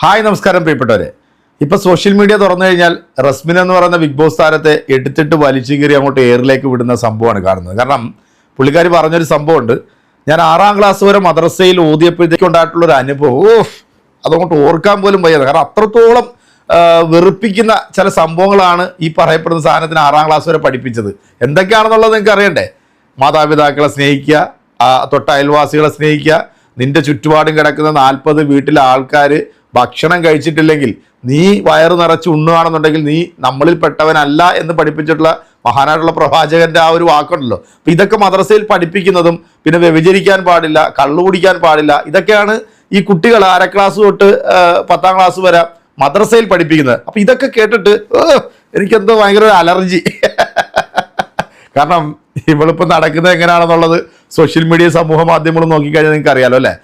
Hi നമസ്കാരം പ്രിയപ്പെട്ടവരെ. ഇപ്പൊ സോഷ്യൽ മീഡിയ തുറന്നു കഴിഞ്ഞാൽ റസ്മിൻ എന്ന് പറയുന്ന ബിഗ് ബോസ് താരത്തെ എടുത്തിട്ട് വലിച്ചു കീറി അങ്ങോട്ട് എയറിലേക്ക് വിടുന്ന സംഭവമാണ് കാണുന്നത്. കാരണം പുള്ളിക്കാരി പറഞ്ഞൊരു സംഭവമുണ്ട്, ഞാൻ 6ാം ക്ലാസ് വരെ മദ്രസയിൽ ഓതിയപ്പോഴത്തേക്ക് ഉണ്ടായിട്ടുള്ളൊരു അനുഭവം അതങ്ങോട്ട് ഓർക്കാൻ പോലും വയ്യത്. കാരണം അത്രത്തോളം വെറുപ്പിക്കുന്ന ചില സംഭവങ്ങളാണ് ഈ പറയപ്പെടുന്ന സാധനത്തിന് 6ാം ക്ലാസ് വരെ പഠിപ്പിച്ചത്. എന്തൊക്കെയാണെന്നുള്ളത് നിങ്ങൾക്ക് അറിയണ്ടേ? മാതാപിതാക്കളെ സ്നേഹിക്കുക, തൊട്ട അയൽവാസികളെ സ്നേഹിക്കുക, നിന്റെ ചുറ്റുപാടും കിടക്കുന്ന 40 വീട്ടിലെ ആൾക്കാർ ഭക്ഷണം കഴിച്ചിട്ടില്ലെങ്കിൽ നീ വയറ് നിറച്ച് ഉണ്ണുകയാണെന്നുണ്ടെങ്കിൽ നീ നമ്മളിൽ പെട്ടവനല്ല എന്ന് പഠിപ്പിച്ചിട്ടുള്ള മഹാനായിട്ടുള്ള പ്രവാചകന്റെ ആ ഒരു വാക്കുണ്ടല്ലോ. അപ്പം ഇതൊക്കെ മദ്രസയിൽ പഠിപ്പിക്കുന്നതും പിന്നെ വ്യഭിചരിക്കാൻ പാടില്ല, കള്ളു കുടിക്കാൻ പാടില്ല, ഇതൊക്കെയാണ് ഈ കുട്ടികൾ 6 ക്ലാസ് തൊട്ട് 10ാം ക്ലാസ് വരെ മദ്രസയിൽ പഠിപ്പിക്കുന്നത്. അപ്പം ഇതൊക്കെ കേട്ടിട്ട് എനിക്കെന്തോ ഭയങ്കര ഒരു അലർജി. കാരണം ഇവളിപ്പോൾ നടക്കുന്നത് എങ്ങനെയാണെന്നുള്ളത് സോഷ്യൽ മീഡിയ സമൂഹ മാധ്യമങ്ങൾ നോക്കിക്കഴിഞ്ഞാൽ നിങ്ങൾക്ക് അറിയാലോ അല്ലേ?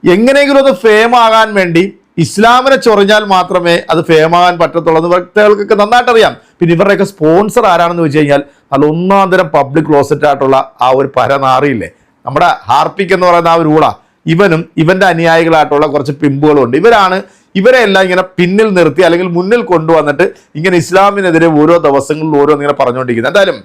എങ്ങനെയെങ്കിലും അത് ഫേം ആകാൻ വേണ്ടി ഇസ്ലാമിനെ ചൊറിഞ്ഞാൽ മാത്രമേ അത് ഫേമാകാൻ പറ്റത്തുള്ളൂ എന്ന് വ്യക്തികൾക്കൊക്കെ നന്നായിട്ട് അറിയാം. പിന്നെ ഇവരുടെയൊക്കെ സ്പോൺസർ ആരാണെന്ന് വെച്ച് കഴിഞ്ഞാൽ നല്ല ഒന്നാന്തരം പബ്ലിക് ക്ലോസറ്റ് ആയിട്ടുള്ള ആ ഒരു പരനാറിയില്ലേ, നമ്മുടെ ഹാർപ്പിക് എന്ന് പറയുന്ന ആ ഒരു ഊള, ഇവനും ഇവന്റെ അനുയായികളായിട്ടുള്ള കുറച്ച് പിമ്പുകളുണ്ട്. ഇവരെ എല്ലാം ഇങ്ങനെ പിന്നിൽ നിർത്തി അല്ലെങ്കിൽ മുന്നിൽ കൊണ്ടുവന്നിട്ട് ഇങ്ങനെ ഇസ്ലാമിനെതിരെ ഓരോ ദിവസങ്ങളിൽ ഓരോന്നിങ്ങനെ പറഞ്ഞുകൊണ്ടിരിക്കുന്നത്. എന്തായാലും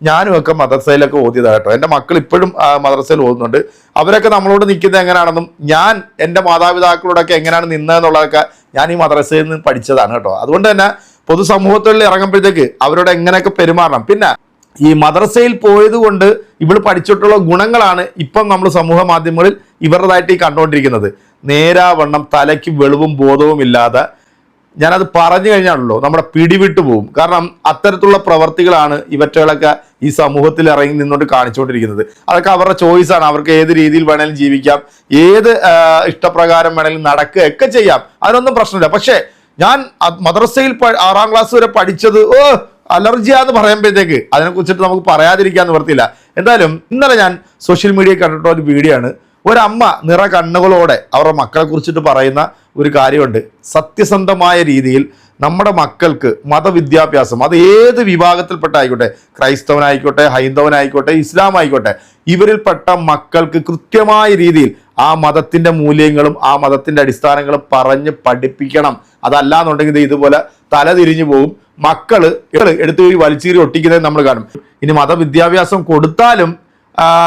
ഞാനും ഒക്കെ മദ്രസയിലൊക്കെ ഓതിയതാണ് കേട്ടോ. എൻ്റെ മക്കൾ ഇപ്പോഴും മദ്രസയിൽ ഓതുന്നുണ്ട്. അവരൊക്കെ നമ്മളോട് നിൽക്കുന്നത് എങ്ങനെയാണെന്നും ഞാൻ എൻ്റെ മാതാപിതാക്കളോടൊക്കെ എങ്ങനെയാണ് നിന്നതെന്നുള്ളതൊക്കെ ഞാൻ ഈ മദ്രസയിൽ നിന്ന് പഠിച്ചതാണ് കേട്ടോ. അതുകൊണ്ട് തന്നെ പൊതുസമൂഹത്തിൽ ഇറങ്ങുമ്പോഴത്തേക്ക് അവരോട് എങ്ങനെയൊക്കെ പെരുമാറണം. പിന്നെ ഈ മദ്രസയിൽ പോയത് കൊണ്ട് ഇവൾ പഠിച്ചിട്ടുള്ള ഗുണങ്ങളാണ് ഇപ്പം നമ്മൾ സമൂഹ മാധ്യമങ്ങളിൽ ഇവരുടേതായിട്ട് ഈ കണ്ടുകൊണ്ടിരിക്കുന്നത്. നേരാവണ്ണം തലയ്ക്ക് വെളിവും ബോധവും ഇല്ലാതെ, ഞാനത് പറഞ്ഞു കഴിഞ്ഞാണല്ലോ നമ്മുടെ പിടിവിട്ടു പോകും. കാരണം അത്തരത്തിലുള്ള പ്രവർത്തികളാണ് ഇവറ്റകളൊക്കെ ഈ സമൂഹത്തിൽ ഇറങ്ങി നിന്നുകൊണ്ട് കാണിച്ചുകൊണ്ടിരിക്കുന്നത്. അതൊക്കെ അവരുടെ ചോയ്സാണ്. അവർക്ക് ഏത് രീതിയിൽ വേണേലും ജീവിക്കാം, ഏത് ഇഷ്ടപ്രകാരം വേണേലും നടക്കുകയൊക്കെ ചെയ്യാം, അതിനൊന്നും പ്രശ്നമില്ല. പക്ഷേ ഞാൻ മദ്രസയിൽ 6ാം ക്ലാസ് വരെ പഠിച്ചത് അലർജിയാന്ന് പറയുമ്പോഴത്തേക്ക് അതിനെക്കുറിച്ചിട്ട് നമുക്ക് പറയാതിരിക്കാൻ നിവർത്തിയില്ല. എന്തായാലും ഇന്നലെ ഞാൻ സോഷ്യൽ മീഡിയയിൽ കണ്ടിട്ടുള്ള ഒരു വീഡിയോ ആണ്. ഒരമ്മ നിറ കണ്ണുകളോടെ അവരുടെ മക്കളെ കുറിച്ചിട്ട് പറയുന്ന ഒരു കാര്യമുണ്ട്. സത്യസന്ധമായ രീതിയിൽ നമ്മുടെ മക്കൾക്ക് മതവിദ്യാഭ്യാസം, അത് ഏത് വിഭാഗത്തിൽപ്പെട്ട ആയിക്കോട്ടെ, ക്രൈസ്തവനായിക്കോട്ടെ, ഹൈന്ദവനായിക്കോട്ടെ, ഇസ്ലാം ആയിക്കോട്ടെ, ഇവരിൽപ്പെട്ട മക്കൾക്ക് കൃത്യമായ രീതിയിൽ ആ മതത്തിന്റെ മൂല്യങ്ങളും ആ മതത്തിന്റെ അടിസ്ഥാനങ്ങളും പറഞ്ഞ് പഠിപ്പിക്കണം. അതല്ലാന്നുണ്ടെങ്കിൽ ഇതുപോലെ തലതിരിഞ്ഞു പോകും. മക്കള് എടുത്തു പോയി വലിച്ചീരി ഒട്ടിക്കുന്നത് നമ്മൾ കാണും. ഇനി മതവിദ്യാഭ്യാസം കൊടുത്താലും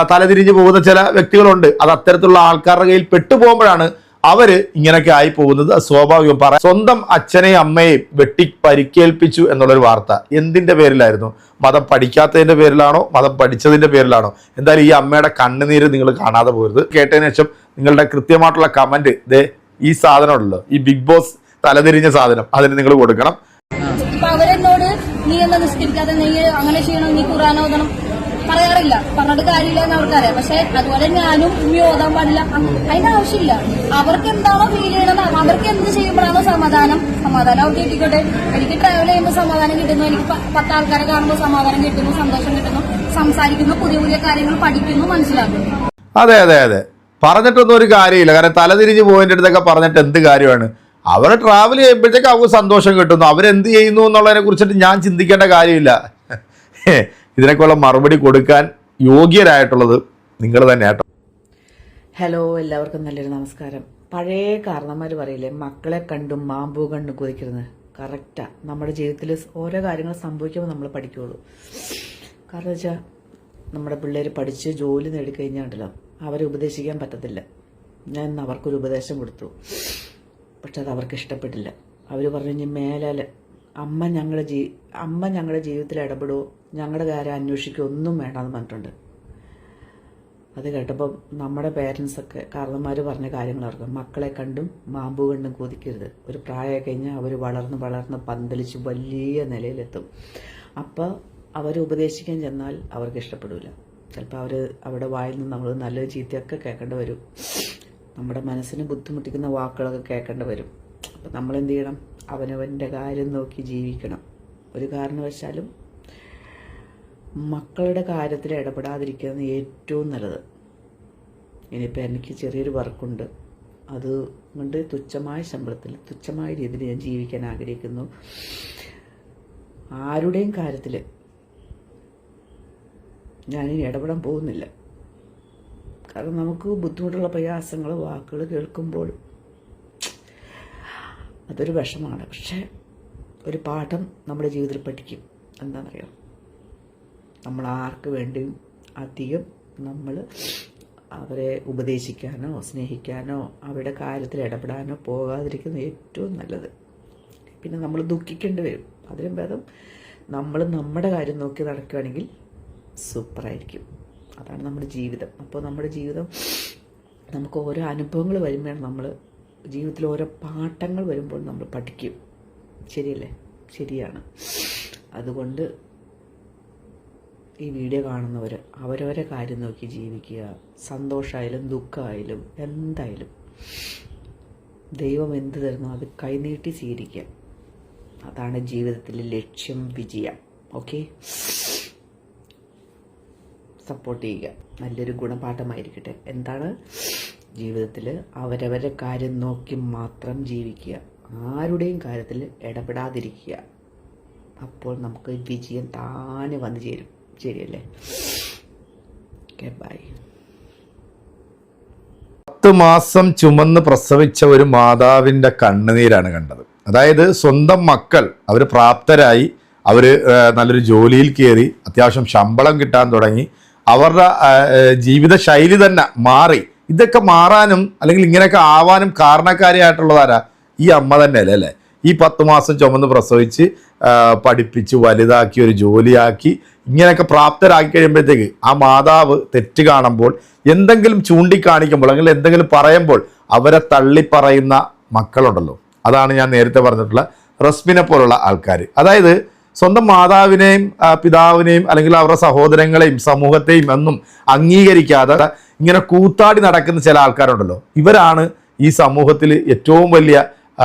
തലതിരിഞ്ഞു പോകുന്ന ചില വ്യക്തികളുണ്ട്. അത് അത്തരത്തിലുള്ള ആൾക്കാരുടെ കയ്യിൽ പെട്ടുപോകുമ്പോഴാണ് അവര് ഇങ്ങനെയൊക്കെ ആയി പോകുന്നത്. സ്വാഭാവികം. സ്വന്തം അച്ഛനെയും അമ്മയെയും വെട്ടി പരിക്കേൽപ്പിച്ചു എന്നുള്ളൊരു വാർത്ത എന്തിന്റെ പേരിലായിരുന്നു? മതം പഠിക്കാത്തതിന്റെ പേരിലാണോ, മതം പഠിച്ചതിന്റെ പേരിലാണോ? എന്തായാലും ഈ അമ്മയുടെ കണ്ണുനീര് നിങ്ങൾ കാണാതെ പോകരുത്. കേട്ടതിന് ശേഷം നിങ്ങളുടെ കൃത്യമായിട്ടുള്ള കമന്റ് ഈ സാധനമുണ്ടല്ലോ, ഈ ബിഗ് ബോസ് തലതിരിഞ്ഞ സാധനം, അതിന് നിങ്ങൾ കൊടുക്കണം. അവരെന്നോട് നീ എന്താ നിസ്കരിക്കാതെ, നീ അങ്ങനെ ചെയ്യണം, നീ ഖുർആൻ ഓതണം പറയാറില്ല, പറഞ്ഞിട്ട് കാര്യമില്ല എന്ന് അവർക്കറിയാം. പക്ഷെ അതുപോലെ ഞാനും ഉമ്മി ഓതാൻ പാടില്ല, അതിന്റെ ആവശ്യമില്ല. അവർക്ക് എന്താണോ ഫീൽ ചെയ്യണത്, അവർക്ക് എന്ത് ചെയ്യുമ്പോഴാണോ സമാധാനം അവർക്ക് കിട്ടിക്കോട്ടെ. എനിക്ക് ട്രാവൽ ചെയ്യുമ്പോൾ സമാധാനം കിട്ടുന്നു, എനിക്ക് 10 ആൾക്കാരെ കാണുമ്പോൾ സമാധാനം കിട്ടുന്നു, സന്തോഷം കിട്ടുന്നു, സംസാരിക്കുന്നു, പുതിയ പുതിയ കാര്യങ്ങൾ പഠിക്കുന്നു, മനസ്സിലാക്കുന്നു. അതെ അതെ അതെ, പറഞ്ഞിട്ടൊന്നും ഒരു കാര്യമില്ല. കാരണം തലതിരിഞ്ഞ് പോയിന്റെ അടുത്തൊക്കെ പറഞ്ഞിട്ട് എന്ത് കാര്യമാണ്? അവരെ ട്രാവൽ ചെയ്യുമ്പോഴത്തേക്ക് അവർക്ക് സന്തോഷം കിട്ടുന്നു, അവരെന്ത് ചെയ്യുന്നു എന്നുള്ളതിനെ കുറിച്ചിട്ട് ഞാൻ ചിന്തിക്കേണ്ട കാര്യമില്ല. ഇതിനൊക്കെയുള്ള മറുപടി കൊടുക്കാൻ യോഗ്യരായിട്ടുള്ളത് നിങ്ങൾ തന്നെ കേട്ടോ. ഹലോ, എല്ലാവർക്കും നല്ലൊരു നമസ്കാരം. പഴയ കാരണന്മാർ പറയില്ലേ, മക്കളെ കണ്ടും മാമ്പൂ കണ്ടും കൊതിക്കരുത്. കറക്റ്റാ. നമ്മുടെ ജീവിതത്തിൽ ഓരോ കാര്യങ്ങൾ സംഭവിക്കുമ്പോൾ നമ്മൾ പഠിക്കുകയുള്ളൂ. കാരണം വെച്ചാൽ നമ്മുടെ പിള്ളേർ പഠിച്ച് ജോലി നേടിക്കഴിഞ്ഞാണ്ടല്ലോ അവരെ ഉപദേശിക്കാൻ പറ്റത്തില്ല. ഞാൻ അവർക്കൊരു ഉപദേശം കൊടുത്തു, പക്ഷെ അത് അവർക്ക് ഇഷ്ടപ്പെട്ടില്ല. അവർ പറഞ്ഞു, മേലാൽ അമ്മ ഞങ്ങളുടെ ജീവിതത്തിൽ ഇടപെടുമോ, ഞങ്ങളുടെ കാര്യം അന്വേഷിക്കുകയോ ഒന്നും വേണമെന്ന് പറഞ്ഞിട്ടുണ്ട്. അത് കേട്ടപ്പോൾ നമ്മുടെ പേരൻസൊക്കെ കാരണന്മാർ പറഞ്ഞ കാര്യങ്ങൾ ഓർക്കും. മക്കളെ കണ്ടും മാമ്പൂ കണ്ടും കൊതിക്കരുത്. ഒരു പ്രായം കഴിഞ്ഞാൽ അവർ വളർന്ന് പന്തലിച്ച് വലിയ നിലയിലെത്തും. അപ്പോൾ അവർ ഉപദേശിക്കാൻ ചെന്നാൽ അവർക്ക് ഇഷ്ടപ്പെടില്ല. ചിലപ്പോൾ അവരുടെ വായിൽ നിന്ന് നമ്മൾ നല്ലൊരു ചീത്തയൊക്കെ കേൾക്കേണ്ടി വരും. നമ്മുടെ മനസ്സിന് ബുദ്ധിമുട്ടിക്കുന്ന വാക്കുകളൊക്കെ കേൾക്കേണ്ടി വരും. അപ്പം നമ്മളെന്ത് ചെയ്യണം? അവനവൻ്റെ കാര്യം നോക്കി ജീവിക്കണം. ഒരു കാരണവശാലും മക്കളുടെ കാര്യത്തിൽ ഇടപെടാതിരിക്കുന്നത് ഏറ്റവും നല്ലത്. ഇനിയിപ്പോൾ എനിക്ക് ചെറിയൊരു വർക്കുണ്ട്, അതുകൊണ്ട് തുച്ഛമായ ശമ്പളത്തിൽ തുച്ഛമായ രീതിയിൽ ഞാൻ ജീവിക്കാൻ ആഗ്രഹിക്കുന്നു. ആരുടെയും കാര്യത്തിൽ ഞാനിനി ഇടപെടാൻ പോകുന്നില്ല. കാരണം നമുക്ക് ബുദ്ധിമുട്ടുള്ള പ്രയാസങ്ങൾ വാക്കുകൾ കേൾക്കുമ്പോൾ അതൊരു വിഷമാണ്. പക്ഷേ ഒരു പാഠം നമ്മുടെ ജീവിതത്തിൽ പഠിക്കും. എന്താണെന്നറിയാം, നമ്മൾ ആർക്ക് വേണ്ടിയും അധികം നമ്മൾ അവരെ ഉപദേശിക്കാനോ സ്നേഹിക്കാനോ അവരുടെ കാര്യത്തിൽ ഇടപെടാനോ പോകാതിരിക്കുന്ന ഏറ്റവും നല്ലത്. പിന്നെ നമ്മൾ ദുഃഖിക്കേണ്ടി വരും. അതിനും ഭേദം നമ്മൾ നമ്മുടെ കാര്യം നോക്കി നടക്കുകയാണെങ്കിൽ സൂപ്പറായിരിക്കും. അതാണ് നമ്മുടെ ജീവിതം. അപ്പോൾ നമ്മുടെ ജീവിതം നമുക്ക് ഓരോ അനുഭവങ്ങൾ വരുമ്പോഴാണ് നമ്മൾ ജീവിതത്തിൽ ഓരോ പാഠങ്ങൾ വരുമ്പോൾ നമ്മൾ പഠിക്കും. ശരിയല്ലേ? ശരിയാണ്. അതുകൊണ്ട് ഈ വീഡിയോ കാണുന്നവർ അവരവരെ കാര്യം നോക്കി ജീവിക്കുക. സന്തോഷമായാലും ദുഃഖമായാലും എന്തായാലും ദൈവം എന്ത് തരുന്നോ അത് കൈനീട്ടി സ്വീകരിക്കുക. അതാണ് ജീവിതത്തിലെ ലക്ഷ്യം, വിജയം. ഓക്കെ, സപ്പോർട്ട് ചെയ്യുക. നല്ലൊരു ഗുണപാഠമായിരിക്കട്ടെ. എന്താണ്? ജീവിതത്തിൽ അവരവരെ കാര്യം നോക്കി മാത്രം ജീവിക്കുക. ആരുടെയും കാര്യത്തിൽ ഇടപെടാതിരിക്കുക. അപ്പോൾ നമുക്ക് വിജയം താനെ വന്നു ചേരും. ശരിയല്ലേ? Okay, by. 10 മാസം ചുമന്ന് പ്രസവിച്ച ഒരു മാതാവിൻ്റെ കണ്ണുനീരാണ് കണ്ടത്. അതായത് സ്വന്തം മക്കൾ അവർ പ്രാപ്തരായി, അവർ നല്ലൊരു ജോലിയിൽ കയറി, അത്യാവശ്യം ശമ്പളം കിട്ടാൻ തുടങ്ങി, അവരുടെ ജീവിത ശൈലി തന്നെ മാറി. ഇതൊക്കെ മാറാനും അല്ലെങ്കിൽ ഇങ്ങനെയൊക്കെ ആവാനും കാരണക്കാരിയായിട്ടുള്ളതാരാ? ഈ അമ്മ തന്നെയല്ലേ അല്ലേ? ഈ 10 മാസം ചുമന്ന് പ്രസവിച്ച് പഠിപ്പിച്ച് വലുതാക്കി ഒരു ജോലിയാക്കി ഇങ്ങനെയൊക്കെ പ്രാപ്തരാക്കി കഴിയുമ്പോഴത്തേക്ക് ആ മാതാവ് തെറ്റ് കാണുമ്പോൾ, എന്തെങ്കിലും ചൂണ്ടിക്കാണിക്കുമ്പോൾ അല്ലെങ്കിൽ എന്തെങ്കിലും പറയുമ്പോൾ അവരെ തള്ളിപ്പറയുന്ന മക്കളുണ്ടല്ലോ, അതാണ് ഞാൻ നേരത്തെ പറഞ്ഞിട്ടുള്ള റസ്മിനെ പോലുള്ള ആൾക്കാർ. അതായത് സ്വന്തം മാതാവിനെയും പിതാവിനെയും അല്ലെങ്കിൽ അവരുടെ സഹോദരങ്ങളെയും സമൂഹത്തെയും ഒന്നും അംഗീകരിക്കാതെ ഇങ്ങനെ കൂത്താടി നടക്കുന്ന ചില ആൾക്കാരുണ്ടല്ലോ, ഇവരാണ് ഈ സമൂഹത്തിൽ ഏറ്റവും വലിയ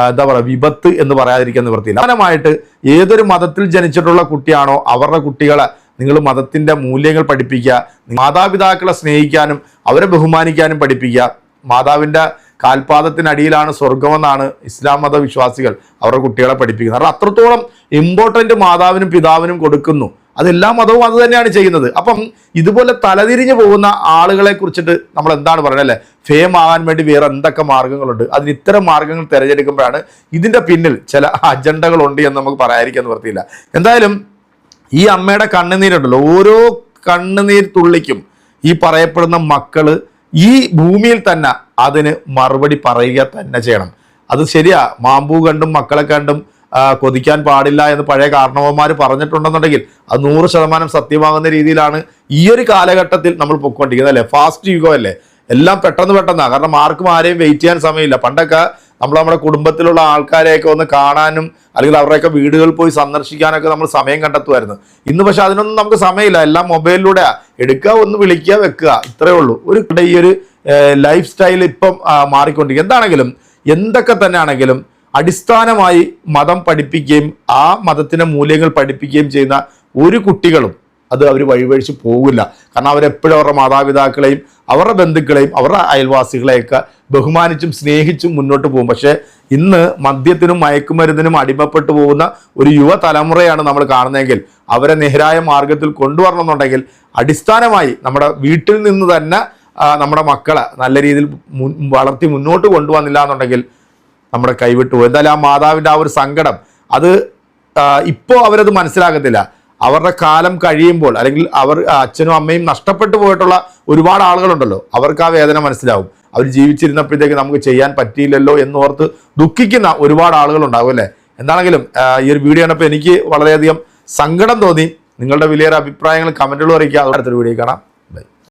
എന്താ പറയുക വിപത്ത് എന്ന് പറയാതിരിക്കാൻ നിവൃത്തിയില്ല. പ്രധാനമായിട്ട് ഏതൊരു മതത്തിൽ ജനിച്ചിട്ടുള്ള കുട്ടിയാണോ അവരുടെ കുട്ടികളെ നിങ്ങൾ മതത്തിൻ്റെ മൂല്യങ്ങൾ പഠിപ്പിക്കുക, മാതാപിതാക്കളെ സ്നേഹിക്കാനും അവരെ ബഹുമാനിക്കാനും പഠിപ്പിക്കുക. മാതാവിൻ്റെ കാൽപാദത്തിനടിയിലാണ് സ്വർഗമെന്നാണ് ഇസ്ലാം മത വിശ്വാസികൾ അവരുടെ കുട്ടികളെ പഠിപ്പിക്കുന്നത്. കാരണം അത്രത്തോളം ഇമ്പോർട്ടൻ്റ് മാതാവിനും പിതാവിനും കൊടുക്കുന്നു. അതെല്ലാ മതവും അത് തന്നെയാണ് ചെയ്യുന്നത്. അപ്പം ഇതുപോലെ തലതിരിഞ്ഞു പോകുന്ന ആളുകളെ കുറിച്ചിട്ട് നമ്മൾ എന്താണ് പറയുന്നത് അല്ലേ? ഫെയിം ആകാൻ വേണ്ടി വേറെ എന്തൊക്കെ മാർഗങ്ങളുണ്ട്? അതിന് ഇത്തരം മാർഗങ്ങൾ തിരഞ്ഞെടുക്കുമ്പോഴാണ് ഇതിൻ്റെ പിന്നിൽ ചില അജണ്ടകളുണ്ട് എന്ന് നമുക്ക് പറയാതിരിക്കാൻ നിവൃത്തിയില്ല. എന്തായാലും ഈ അമ്മയുടെ കണ്ണുനീരുണ്ടല്ലോ, ഓരോ കണ്ണുനീർ തുള്ളിക്കും ഈ പറയപ്പെടുന്ന മക്കള് ഈ ഭൂമിയിൽ തന്നെ അതിന് മറുപടി പറയുക തന്നെ ചെയ്യണം. അത് ശരിയാ, മാമ്പൂ കണ്ടും മക്കളെ കണ്ടും കൊതിക്കാൻ പാടില്ല എന്ന് പഴയ കാരണവന്മാർ പറഞ്ഞിട്ടുണ്ടെന്നുണ്ടെങ്കിൽ അത് 100% സത്യമാകുന്ന രീതിയിലാണ് ഈ ഒരു കാലഘട്ടത്തിൽ നമ്മൾ പൊയ്ക്കൊണ്ടിരിക്കുന്നത് അല്ലേ? ഫാസ്റ്റ് യുഗം അല്ലേ? എല്ലാം പെട്ടെന്നാണ്. കാരണം ആർക്കും ആരെയും വെയിറ്റ് ചെയ്യാൻ സമയമില്ല. പണ്ടൊക്കെ നമ്മുടെ കുടുംബത്തിലുള്ള ആൾക്കാരെയൊക്കെ ഒന്ന് കാണാനും അല്ലെങ്കിൽ അവരുടെയൊക്കെ വീടുകളിൽ പോയി സന്ദർശിക്കാനൊക്കെ നമ്മൾ സമയം കണ്ടെത്തുമായിരുന്നു. ഇന്ന് പക്ഷെ അതിനൊന്നും നമുക്ക് സമയമില്ല. എല്ലാം മൊബൈലിലൂടെ എടുക്കുക, ഒന്ന് വിളിക്കുക, വെക്കുക, ഇത്രയേ ഉള്ളൂ. ഈ ഒരു ലൈഫ് സ്റ്റൈൽ ഇപ്പം മാറിക്കൊണ്ടിരിക്കുക. എന്താണെങ്കിലും എന്തൊക്കെ തന്നെ ആണെങ്കിലും അടിസ്ഥാനമായി മതം പഠിപ്പിക്കുകയും ആ മതത്തിൻ്റെ മൂല്യങ്ങൾ പഠിപ്പിക്കുകയും ചെയ്യുന്ന ഒരു കുട്ടികളും അത് അവർ വഴിവഴിച്ച് പോകില്ല. കാരണം അവരെപ്പോഴും അവരുടെ മാതാപിതാക്കളെയും അവരുടെ ബന്ധുക്കളെയും അവരുടെ അയൽവാസികളെയൊക്കെ ബഹുമാനിച്ചും സ്നേഹിച്ചും മുന്നോട്ട് പോകും. പക്ഷേ ഇന്ന് മദ്യത്തിനും മയക്കുമരുന്നിനും അടിമപ്പെട്ടു പോകുന്ന ഒരു യുവതലമുറയാണ് നമ്മൾ കാണുന്നതെങ്കിൽ അവരെ നേരായ മാർഗത്തിൽ കൊണ്ടുവരണമെന്നുണ്ടെങ്കിൽ അടിസ്ഥാനമായി നമ്മുടെ വീട്ടിൽ നിന്ന് തന്നെ നമ്മുടെ മക്കളെ നല്ല രീതിയിൽ വളർത്തി മുന്നോട്ട് കൊണ്ടുവന്നില്ല എന്നുണ്ടെങ്കിൽ നമ്മുടെ കൈവിട്ടു പോകും. എന്തായാലും ആ മാതാവിൻ്റെ ആ ഒരു സങ്കടം അത് ഇപ്പോൾ അവരത് മനസ്സിലാക്കത്തില്ല. അവരുടെ കാലം കഴിയുമ്പോൾ അല്ലെങ്കിൽ അവർ അച്ഛനും അമ്മയും നഷ്ടപ്പെട്ടു പോയിട്ടുള്ള ഒരുപാട് ആളുകളുണ്ടല്ലോ, അവർക്ക് ആ വേദന മനസ്സിലാവും. അവർ ജീവിച്ചിരുന്നപ്പോഴത്തേക്ക് നമുക്ക് ചെയ്യാൻ പറ്റിയില്ലല്ലോ എന്നോർത്ത് ദുഃഖിക്കുന്ന ഒരുപാട് ആളുകളുണ്ടാവും അല്ലേ? എന്താണെങ്കിലും ഈ ഒരു വീഡിയോ കണ്ടപ്പോൾ എനിക്ക് വളരെയധികം സങ്കടം തോന്നി. നിങ്ങളുടെ വലിയൊരു അഭിപ്രായങ്ങൾ കമൻറ്റുകൾ അറിയിക്കുക. അടുത്തൊരു വീഡിയോ കാണാം.